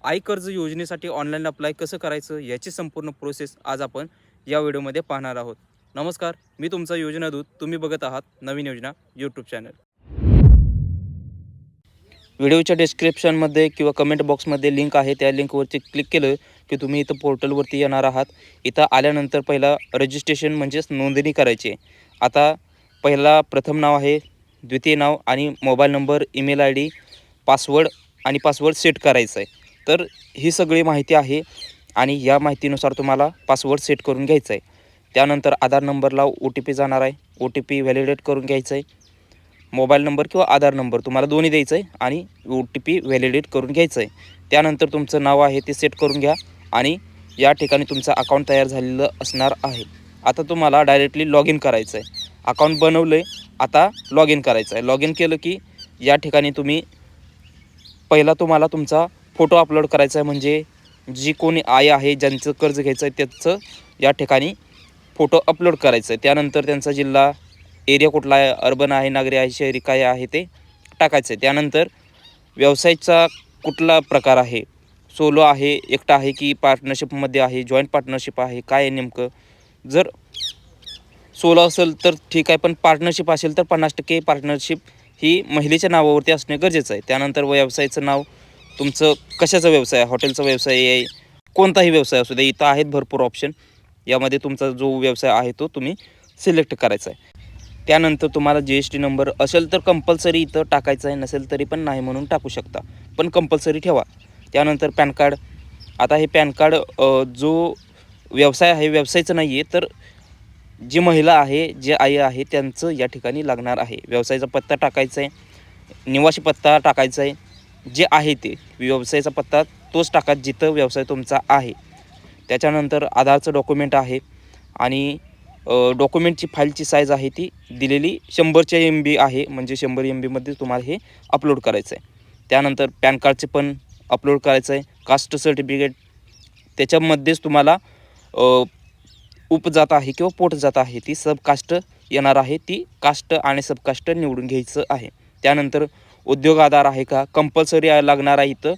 आई कर्ज योजनेसाठी online apply कसं करायचं याची संपूर्ण प्रोसेस आज आपण या व्हिडिओमध्ये पाहणार आहोत. नमस्कार, मी तुमचा योजना दूत. तुम्ही बघत आहात नवीन योजना यूट्यूब चॅनल. व्हिडिओच्या डिस्क्रिप्शनमध्ये किंवा कमेंट बॉक्समध्ये लिंक आहे. त्या लिंकवरती क्लिक केलं की तुम्ही इथं पोर्टलवरती येणार आहात. इथं आल्यानंतर पहिला रजिस्ट्रेशन म्हणजेच नोंदणी करायची आहे. आता प्रथम नाव आहे, द्वितीय नाव आणि mobile number, email I D, password set करायचं आहे. तर ही सगळी माहिती आहे आणि या माहितीनुसार तुम्हाला पासवर्ड सेट करून घ्यायचा आहे. त्यानंतर आधार नंबरला OTP जाणार आहे. OTP व्हॅलिडेट करून घ्यायचं आहे. मोबाईल नंबर किंवा आधार नंबर तुम्हाला दोन्ही द्यायचं आहे आणि OTP व्हॅलिडेट करून घ्यायचं आहे. त्यानंतर तुमचं नाव आहे ते सेट करून घ्या आणि या ठिकाणी तुमचं अकाउंट तयार झालेलं असणार आहे. आता तुम्हाला डायरेक्टली लॉग इन करायचं आहे. अकाउंट बनवलं आहे, आता लॉग इन करायचं आहे. लॉग इन केलं की या ठिकाणी पहिला तुम्हाला तुमचा फोटो अपलोड करायचा आहे. म्हणजे जी कोणी आई आहे ज्यांचं कर्ज घ्यायचं आहे त्याचं या ठिकाणी फोटो अपलोड करायचं आहे. त्यानंतर त्यांचा जिल्हा, एरिया कुठला आहे, अर्बन आहे, नागरी आहे, शहरी काय आहे ते टाकायचं आहे. त्यानंतर व्यवसायाचा कुठला प्रकार आहे, सोलो आहे, एकटा आहे की पार्टनरशिपमध्ये आहे, जॉईंट पार्टनरशिप आहे, काय आहे नेमकं. जर सोलो असेल तर ठीक आहे, पण पार्टनरशिप असेल तर 50% पार्टनरशिप ही महिलेच्या नावावरती असणे गरजेचं आहे. त्यानंतर व्यवसायाचं नाव, तुमचं कशाचा व्यवसाय आहे, हॉटेलचा व्यवसाय आहे, कोणताही व्यवसाय असू दे, इथं आहेत भरपूर ऑप्शन. यामध्ये तुमचा जो व्यवसाय आहे तो तुम्ही सिलेक्ट करायचा आहे. त्यानंतर तुम्हाला GST नंबर असेल तर कंपल्सरी इथं टाकायचं आहे, नसेल तरी पण नाही म्हणून टाकू शकता, पण कंपल्सरी ठेवा. त्यानंतर पॅन कार्ड. आता हे पॅन कार्ड जो व्यवसाय आहे, व्यवसायाचं नाही आहे, तर जी महिला आहे, जे आई आहे त्यांचं या ठिकाणी लागणार आहे. व्यवसायाचा पत्ता टाकायचा आहे, निवासी पत्ता टाकायचा आहे, जे आहे ते व्यवसायाचा पत्ता तोच टाका जिथं व्यवसाय तुमचा आहे. त्याच्यानंतर आधारचं डॉक्युमेंट आहे आणि डॉक्युमेंटची फाईलची साईज आहे ती दिलेली 100 MB आहे. म्हणजे 100 MBमध्ये तुम्हाला हे अपलोड करायचं आहे. त्यानंतर पॅन कार्डचे पण अपलोड करायचं आहे. कास्ट सर्टिफिकेट, त्याच्यामध्येच तुम्हाला उपजात आहे किंवा पोटजात आहे ती सबकास्ट येणार आहे, ती कास्ट आणि सबकास्ट निवडून घ्यायचं आहे. त्यानंतर उद्योग आधार आहे का, कंपल्सरी लागणार आहे. इथं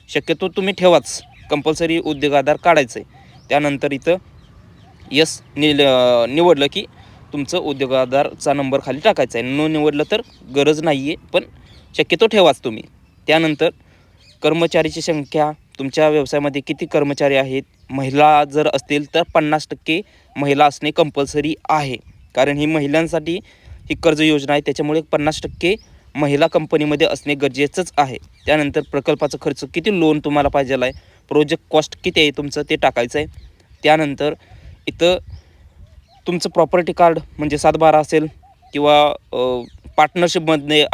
शक्यतो तुम्ही ठेवाच, कंपल्सरी उद्योग आधार काढायचं आहे. त्यानंतर इथं निवडलं की तुमचं उद्योग आधारचा नंबर खाली टाकायचा आहे. न निवडलं तर गरज नाही आहे, पण शक्यतो ठेवाच तुम्ही. त्यानंतर कर्मचारीची संख्या, तुमच्या व्यवसायामध्ये किती कर्मचारी आहेत, महिला जर असतील तर 50% महिला असणे कंपल्सरी आहे. कारण ही महिलांसाठी ही कर्ज योजना आहे, त्याच्यामुळे 50% महिला कंपनीमध्ये असणे गरजेचंच आहे. त्यानंतर प्रकल्पाचा खर्च, किती लोन तुम्हाला पाहिजे आहे, प्रोजेक्ट कॉस्ट किती आहे तुमचं ते टाकायचं आहे. त्यानंतर इथं तुमचं प्रॉपर्टी कार्ड म्हणजे 7/12 असेल किंवा पार्टनरशिपमध्ये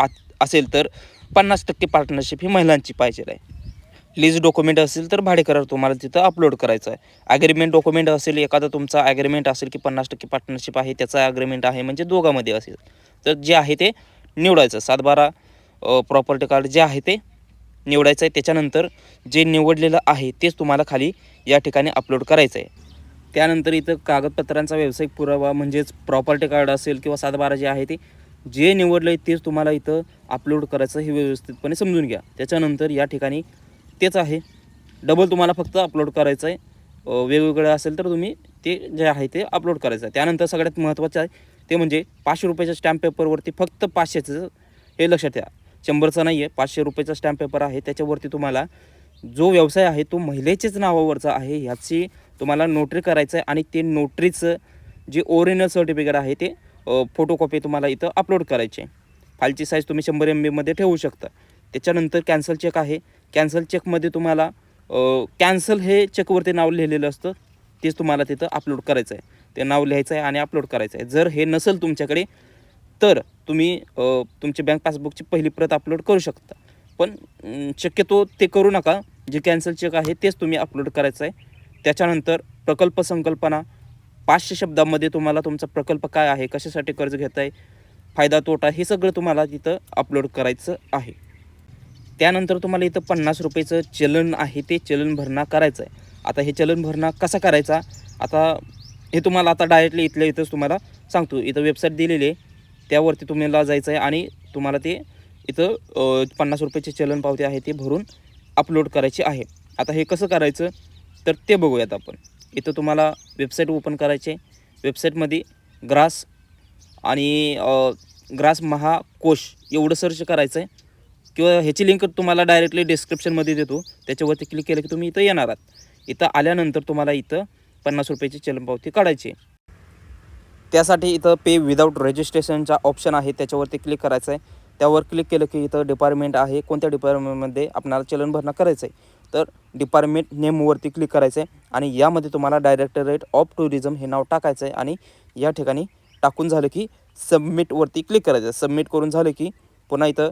असेल तर 50% पार्टनरशिप ही महिलांची पाहिजे आहे. लीज डॉक्युमेंट असेल तर भाडे करार तुम्हाला तिथं अपलोड करायचं आहे. ॲग्रीमेंट डॉक्युमेंट असेल, एखादा तुमचा ॲग्रीमेंट असेल की 50% पार्टनरशिप आहे त्याचा ॲग्रीमेंट आहे, म्हणजे दोघांमध्ये असेल तर जे आहे ते निवडायचं. 7/12 प्रॉपर्टी कार्ड जे आहे ते निवडायचं आहे. त्याच्यानंतर जे निवडलेलं आहे तेच तुम्हाला खाली या ठिकाणी अपलोड करायचं आहे. त्यानंतर इथं कागदपत्रांचा व्यावसायिक पुरावा म्हणजेच प्रॉपर्टी कार्ड असेल किंवा 7/12 जे आहे ते जे निवडलं आहे तेच तुम्हाला इथं अपलोड करायचं, हे व्यवस्थितपणे समजून घ्या. त्याच्यानंतर या ठिकाणी तेच आहे, डबल तुम्हाला फक्त अपलोड करायचं आहे. वेगवेगळं असेल तर तुम्ही ते जे आहे ते अपलोड करायचं आहे. त्यानंतर सगळ्यात महत्त्वाचं आहे ते म्हणजे ₹500 स्टॅम्प पेपरवरती फक्त 500चं, हे लक्षात घ्या, 100चं नाही आहे, ₹500 स्टॅम्प पेपर आहे. त्याच्यावरती तुम्हाला जो व्यवसाय आहे तो महिलेच्याच नावावरचा आहे ह्याची तुम्हाला नोटरी करायचं आहे आणि ते नोटरीचं जे ओरिजिनल सर्टिफिकेट आहे ते फोटोकॉपी तुम्हाला इथं अपलोड करायचे. फाईलची साईज तुम्ही 100 MBमध्ये ठेवू शकता. त्याच्यानंतर कॅन्सल चेक आहे. कॅन्सल चेकमध्ये तुम्हाला कॅन्सल हे चेकवरती नाव लिहिलेलं असतं, तेच तुम्हाला तिथं अपलोड करायचं आहे. ते नाव लिहायचं आहे आणि अपलोड करायचं आहे. जर हे नसेल तुमच्याकडे तर तुम्ही तुमची बँक पासबुकची पहिली प्रत अपलोड करू शकता, पण शक्यतो ते करू नका. जे कॅन्सल चेक आहे तेच तुम्ही अपलोड करायचं आहे. त्याच्यानंतर प्रकल्प संकल्पना, 500 शब्दामध्ये तुम्हाला तुमचा प्रकल्प काय आहे, कशासाठी कर्ज घेत आहे, फायदा तोटा, हे सगळं तुम्हाला तिथं अपलोड करायचं आहे. त्यानंतर तुम्हाला इथं ₹50चं चलन आहे ते चलन भरणा करायचं आहे. आता हे चलन भरणा कसा करायचा, आता हे तुम्हाला आता डायरेक्टली इथल्या इथंच तुम्हाला सांगतो. इथं वेबसाईट दिलेली आहे, त्यावरती तुम्हाला जायचं आहे आणि तुम्हाला ते इथं ₹50चे चलन पावती आहे ते भरून अपलोड करायची आहे. आता हे कसं करायचं तर ते बघूयात आपण. इथं तुम्हाला वेबसाईट ओपन करायची आहे. वेबसाईटमध्ये ग्रास आणि ग्रास महाकोश एवढं सर्च करायचं आहे, किंवा ह्याची लिंक तुम्हाला डायरेक्टली डिस्क्रिप्शनमध्ये देतो. त्याच्यावरती क्लिक केलं की तुम्ही इथं येणार आहात. इथं आल्यानंतर तुम्हाला इथं 50 रुपयाची चलन पावती काढायची. त्यासाठी इथं पे विदाऊट रजिस्ट्रेशनचा ऑप्शन आहे, त्याच्यावरती क्लिक करायचं आहे. त्यावर क्लिक केलं की इथं डिपार्टमेंट आहे, कोणत्या डिपार्टमेंटमध्ये आपल्याला चलन भरणा करायचं आहे तर डिपार्टमेंट नेमवरती क्लिक करायचं आहे आणि यामध्ये तुम्हाला डायरेक्टरेट ऑफ टुरिझम हे नाव टाकायचं आहे. आणि या ठिकाणी टाकून झालं की सबमिटवरती क्लिक करायचं आहे. सबमिट करून झालं की पुन्हा इथं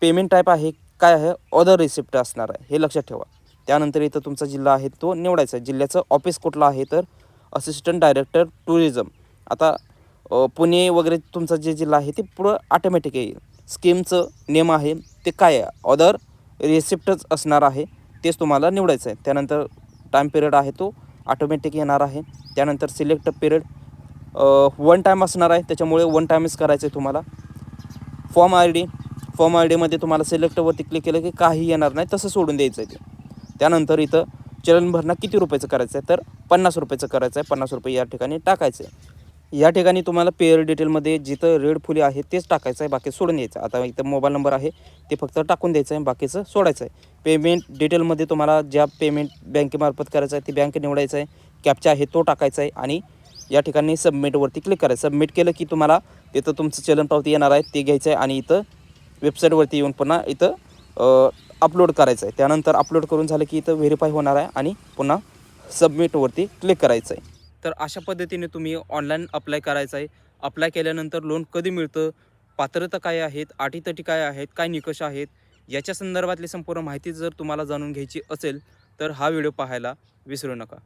पेमेंट टाईप आहे काय आहे, ऑदर रिसिप्ट असणार आहे, हे लक्षात ठेवा. त्यानंतर इथं तुमचा जिल्हा आहे तो निवडायचा आहे. जिल्ह्याचं ऑफिस कुठलं आहे तर असिस्टंट डायरेक्टर टुरिझम. आता पुणे वगैरे तुमचा जे जिल्हा आहे ते पुढं ऑटोमॅटिक येईल. स्कीमचं नेम आहे ते काय आहे, ऑदर रिसिप्टच असणार आहे, तेच तुम्हाला निवडायचं आहे. त्यानंतर टाईम पिरियड आहे तो ऑटोमॅटिक येणार आहे. त्यानंतर सिलेक्ट पिरियड वन टाईम असणार आहे, त्याच्यामुळे वन टाईमच करायचं आहे तुम्हाला. फॉर्म आय डीमध्ये तुम्हाला सिलेक्टवरती क्लिक केलं की काही येणार नाही, तसं सोडून द्यायचं आहे ते. त्यानंतर इथं चलन भरणा किती रुपयाचं करायचं आहे तर 50 रुपयाचं करायचं आहे. 50 रुपये या ठिकाणी टाकायचं आहे. या ठिकाणी तुम्हाला पेअर डिटेलमध्ये जिथं रेड फुले आहे तेच टाकायचं आहे, बाकी सोडून द्यायचं. आता इथं मोबाईल नंबर आहे ते फक्त टाकून द्यायचं आहे, बाकीचं सोडायचं आहे. पेमेंट डिटेलमध्ये तुम्हाला ज्या पेमेंट बँकेमार्फत करायचं आहे ती बँक निवडायचं आहे. कॅप्चा आहे तो टाकायचा आहे आणि या ठिकाणी सबमिटवरती क्लिक करायचं. सबमिट केलं की तुम्हाला तिथं तुमचं चलन पावती येणार आहे, ते घ्यायचं आहे आणि इथं वेबसाईटवरती येऊन पुन्हा इथं अपलोड करायचं आहे. त्यानंतर अपलोड करून झालं की इथं व्हेरीफाय होणार आहे आणि पुन्हा सबमिटवरती क्लिक करायचं आहे. तर अशा पद्धतीने तुम्ही ऑनलाईन अप्लाय करायचं आहे. अप्लाय केल्यानंतर लोन कधी मिळतं, पात्रता काय आहेत, अटीतटी काय आहेत, काय निकष आहेत, याच्या संदर्भातली संपूर्ण माहिती जर तुम्हाला जाणून घ्यायची असेल तर हा व्हिडिओ पाहायला विसरू नका.